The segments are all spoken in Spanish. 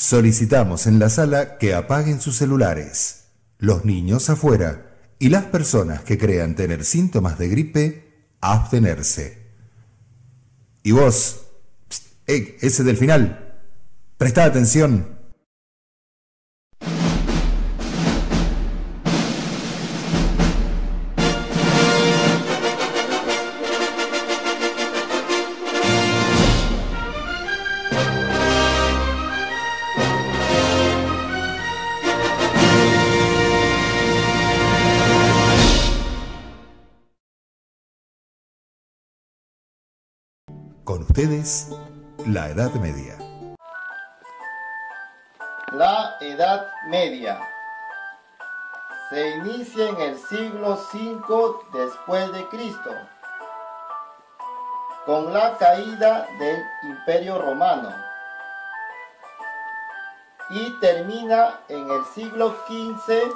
Solicitamos en la sala que apaguen sus celulares, los niños afuera y las personas que crean tener síntomas de gripe, abstenerse. Y vos, ese del final, prestá atención. Con ustedes, la Edad Media. La Edad Media se inicia en el siglo V después de Cristo, con la caída del Imperio Romano, y termina en el siglo XV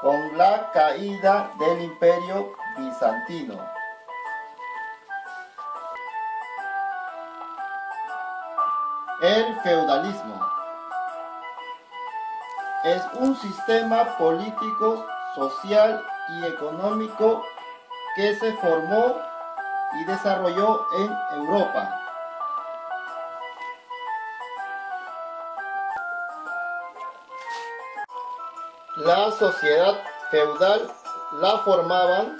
con la caída del Imperio Bizantino. El feudalismo es un sistema político, social y económico que se formó y desarrolló en Europa. La sociedad feudal la formaban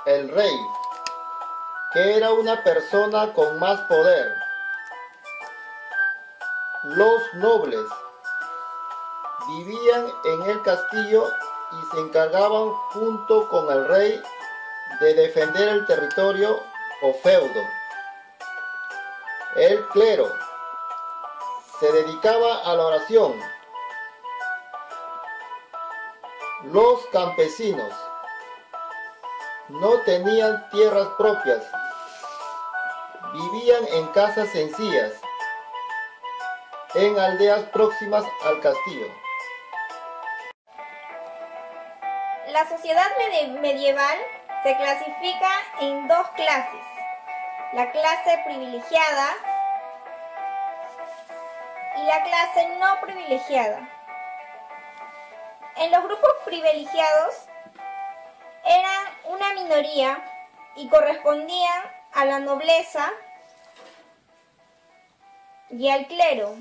el rey, que era una persona con más poder, los nobles vivían en el castillo y se encargaban junto con el rey de defender el territorio o feudo. El clero se dedicaba a la oración. Los campesinos no tenían tierras propias, vivían en casas sencillas, en aldeas próximas al castillo. La sociedad medieval se clasifica en dos clases: la clase privilegiada y la clase no privilegiada. En los grupos privilegiados eran una minoría y correspondían a la nobleza y al clero.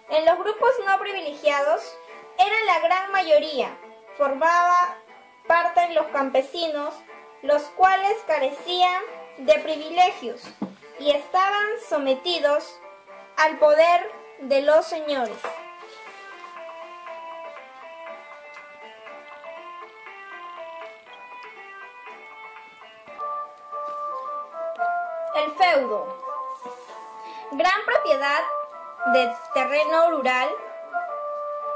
En los grupos no privilegiados era la gran mayoría, formaba parte de los campesinos, los cuales carecían de privilegios y estaban sometidos al poder de los señores. El feudo, gran propiedad de terreno rural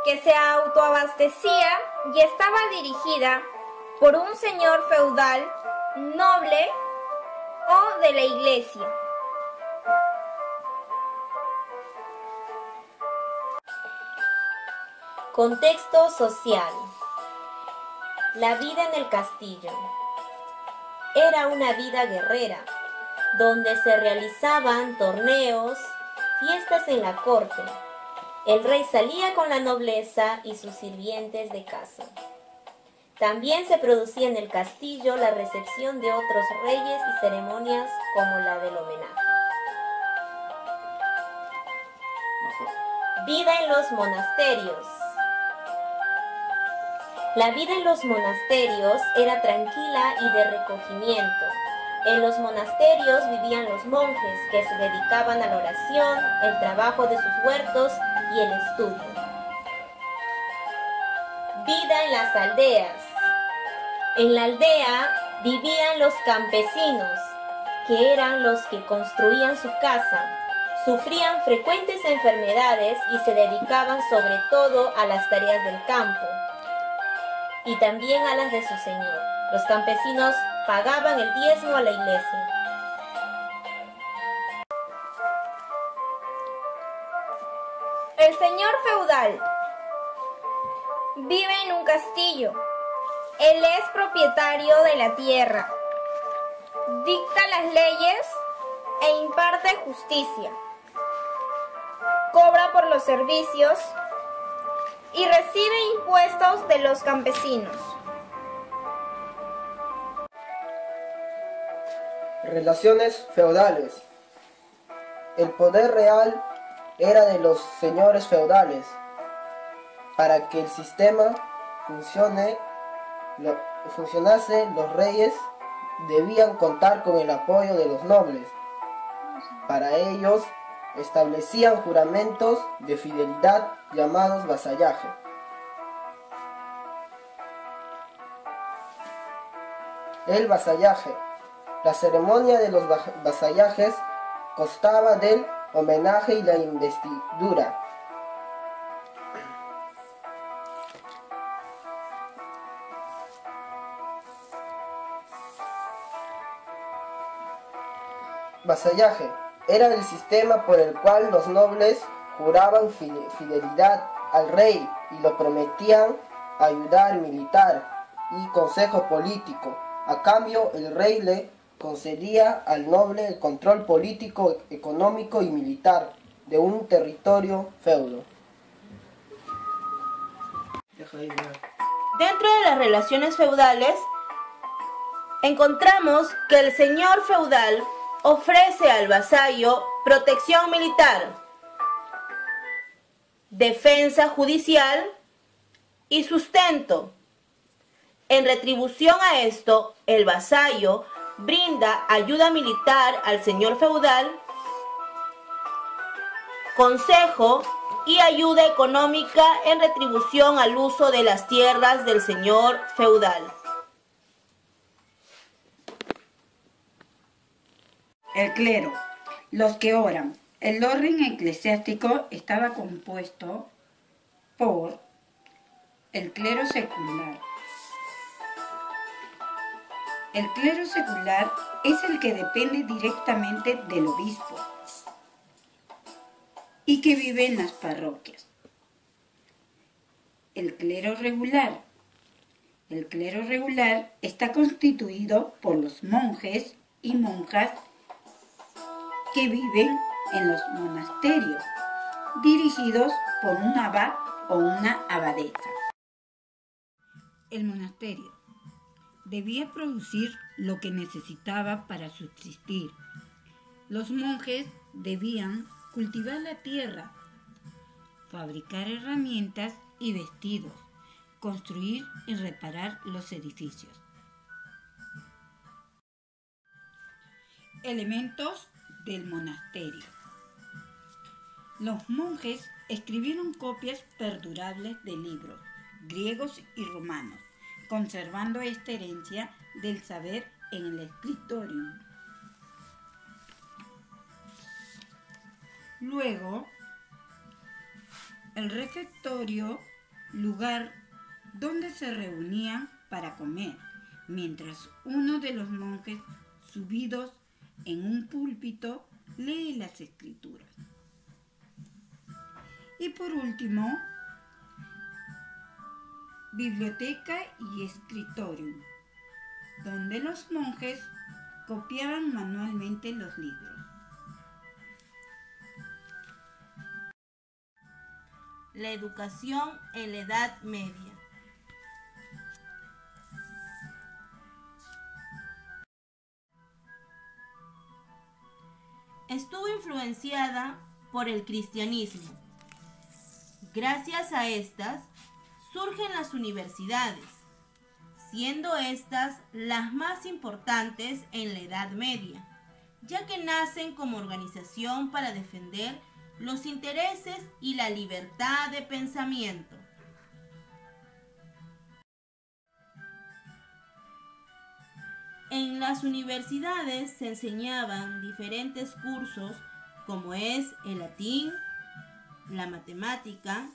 que se autoabastecía y estaba dirigida por un señor feudal, noble o de la iglesia. Contexto social. La vida en el castillo. Era una vida guerrera, donde se realizaban torneos, fiestas en la corte. El rey salía con la nobleza y sus sirvientes de casa. También se producía en el castillo la recepción de otros reyes y ceremonias como la del homenaje. Vida en los monasterios. La vida en los monasterios era tranquila y de recogimiento. En los monasterios vivían los monjes que se dedicaban a la oración, el trabajo de sus huertos y el estudio. Vida en las aldeas. En la aldea vivían los campesinos, que eran los que construían su casa, sufrían frecuentes enfermedades y se dedicaban sobre todo a las tareas del campo y también a las de su señor. Los campesinos pagaban el diezmo a la iglesia. El señor feudal vive en un castillo. Él es propietario de la tierra, dicta las leyes e imparte justicia. Cobra por los servicios y recibe impuestos de los campesinos. Relaciones feudales. El poder real era de los señores feudales. Para que el sistema funcionase, los reyes debían contar con el apoyo de los nobles. Para ellos establecían juramentos de fidelidad llamados vasallaje. El vasallaje. La ceremonia de los vasallajes constaba del homenaje y la investidura. Vasallaje era el sistema por el cual los nobles juraban fidelidad al rey y lo prometían ayudar militar y consejo político. A cambio, el rey le concedía al noble el control político, económico y militar de un territorio feudo. Dentro de las relaciones feudales, encontramos que el señor feudal ofrece al vasallo protección militar, defensa judicial y sustento. En retribución a esto, el vasallo brinda ayuda militar al señor feudal, consejo y ayuda económica en retribución al uso de las tierras del señor feudal. El clero, los que oran. El orden eclesiástico estaba compuesto por el clero secular. El clero secular es el que depende directamente del obispo y que vive en las parroquias. El clero regular. El clero regular está constituido por los monjes y monjas que viven en los monasterios, dirigidos por un abad o una abadesa. El monasterio debía producir lo que necesitaba para subsistir. Los monjes debían cultivar la tierra, fabricar herramientas y vestidos, construir y reparar los edificios. Elementos del monasterio. Los monjes escribieron copias perdurables de libros griegos y romanos, conservando esta herencia del saber en el escritorium. Luego, el refectorio, lugar donde se reunían para comer, mientras uno de los monjes subidos en un púlpito lee las escrituras. Y por último, biblioteca y escritorium, donde los monjes copiaban manualmente los libros. La educación en la Edad Media. Estuvo influenciada por el cristianismo. Gracias a estas surgen las universidades, siendo estas las más importantes en la Edad Media, ya que nacen como organización para defender los intereses y la libertad de pensamiento. En las universidades se enseñaban diferentes cursos como es el latín, la matemática,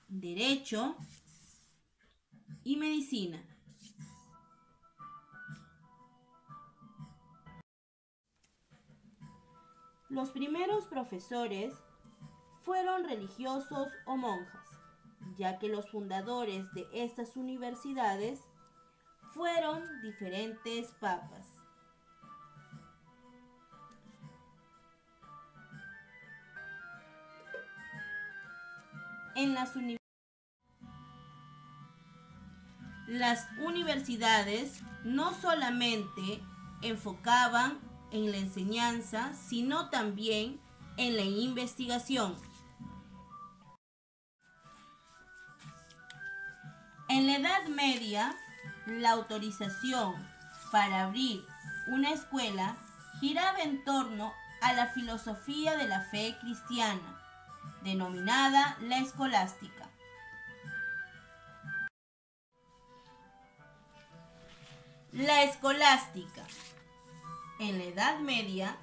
derecho y medicina. Los primeros profesores fueron religiosos o monjas, ya que los fundadores de estas universidades fueron diferentes papas. Las universidades no solamente enfocaban en la enseñanza, sino también en la investigación. En la Edad Media, la autorización para abrir una escuela giraba en torno a la filosofía de la fe cristiana, denominada la escolástica. La escolástica, en la Edad Media,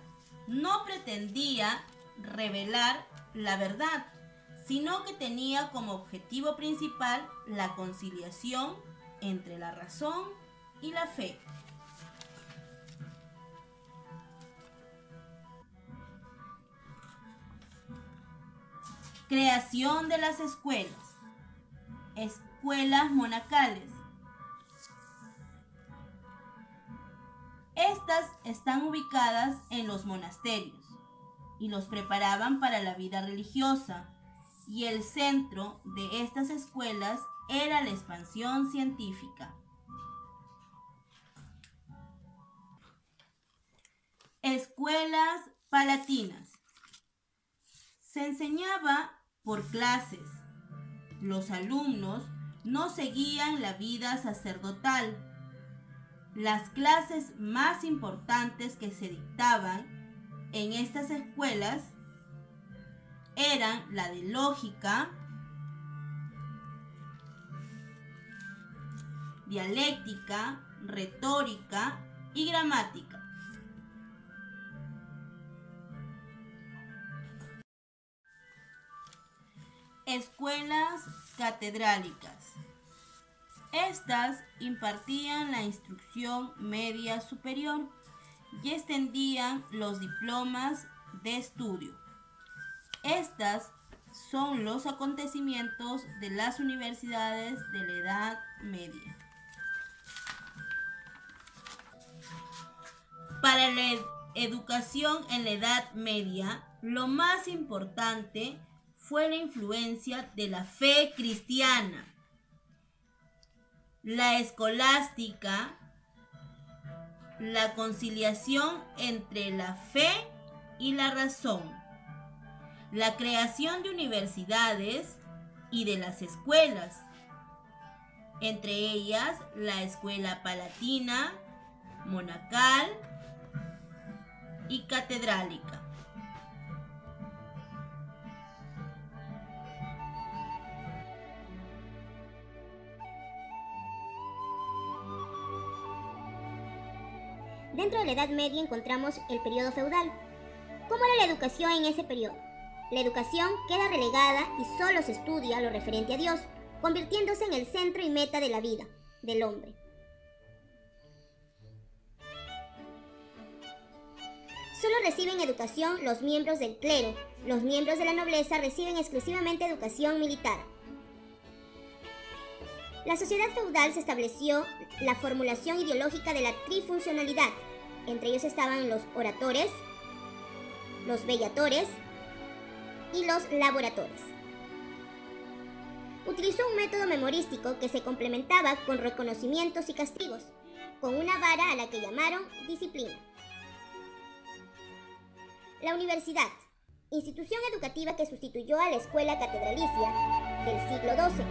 no pretendía revelar la verdad, sino que tenía como objetivo principal la conciliación entre la razón y la fe. Creación de las escuelas. Escuelas monacales. Estas están ubicadas en los monasterios y los preparaban para la vida religiosa, y el centro de estas escuelas era la expansión científica. Escuelas palatinas. Se enseñaba por clases. Los alumnos no seguían la vida sacerdotal. Las clases más importantes que se dictaban en estas escuelas eran la de lógica, dialéctica, retórica y gramática. Escuelas catedrálicas. Estas impartían la instrucción media superior y extendían los diplomas de estudio. Estas son los acontecimientos de las universidades de la Edad Media. Para la educación en la Edad Media, lo más importante fue la influencia de la fe cristiana. La escolástica, la conciliación entre la fe y la razón, la creación de universidades y de las escuelas, entre ellas la escuela palatina, monacal y catedrálica. Dentro de la Edad Media encontramos el periodo feudal. ¿Cómo era la educación en ese periodo? La educación queda relegada y solo se estudia lo referente a Dios, convirtiéndose en el centro y meta de la vida del hombre. Solo reciben educación los miembros del clero. Los miembros de la nobleza reciben exclusivamente educación militar. La sociedad feudal se estableció la formulación ideológica de la trifuncionalidad. Entre ellos estaban los oradores, los bellatores y los laboratores. Utilizó un método memorístico que se complementaba con reconocimientos y castigos, con una vara a la que llamaron disciplina. La universidad, institución educativa que sustituyó a la escuela catedralicia del siglo XII,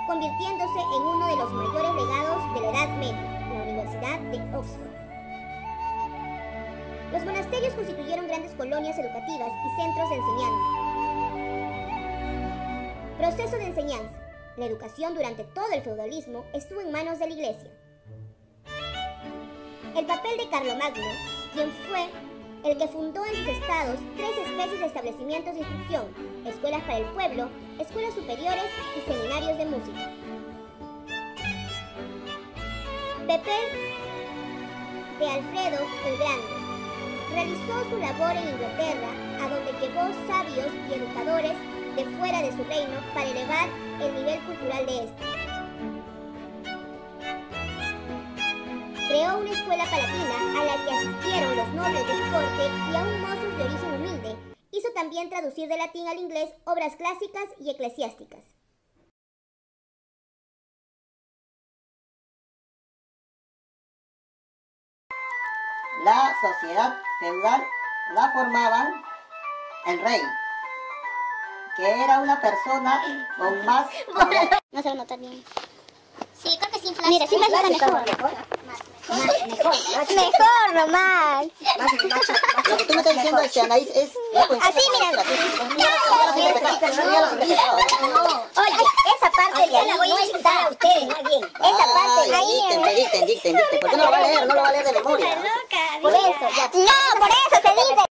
convirtiéndose en uno de los mayores legados de la Edad Media, la Universidad de Oxford. Los monasterios constituyeron grandes colonias educativas y centros de enseñanza. Proceso de enseñanza. La educación durante todo el feudalismo estuvo en manos de la Iglesia. El papel de Carlomagno, quien fue el que fundó en sus estados 3 especies de establecimientos de instrucción: escuelas para el pueblo, escuelas superiores y seminarios de música. Papel de Alfredo el Grande. Realizó su labor en Inglaterra, a donde llevó sabios y educadores de fuera de su reino para elevar el nivel cultural de este. Creó una escuela palatina a la que asistieron los nobles de su corte y aún mozos de origen humilde. Hizo también traducir de latín al inglés obras clásicas y eclesiásticas. La sociedad feudal la formaban el rey, que era una persona con más poder. No se lo nota bien. Sí, creo que sin flash. Mira, sin flash está mejor. Mejor nomás. Lo que tú me estás diciendo, Anaís, es... Así, mira. Oye, esa parte de ahí la voy a dictar a ustedes, más bien. Esa parte de ahí. Dicten. ¿Por qué no lo va a leer? No lo va a leer de memoria. Por eso, ya. No, por eso se dice.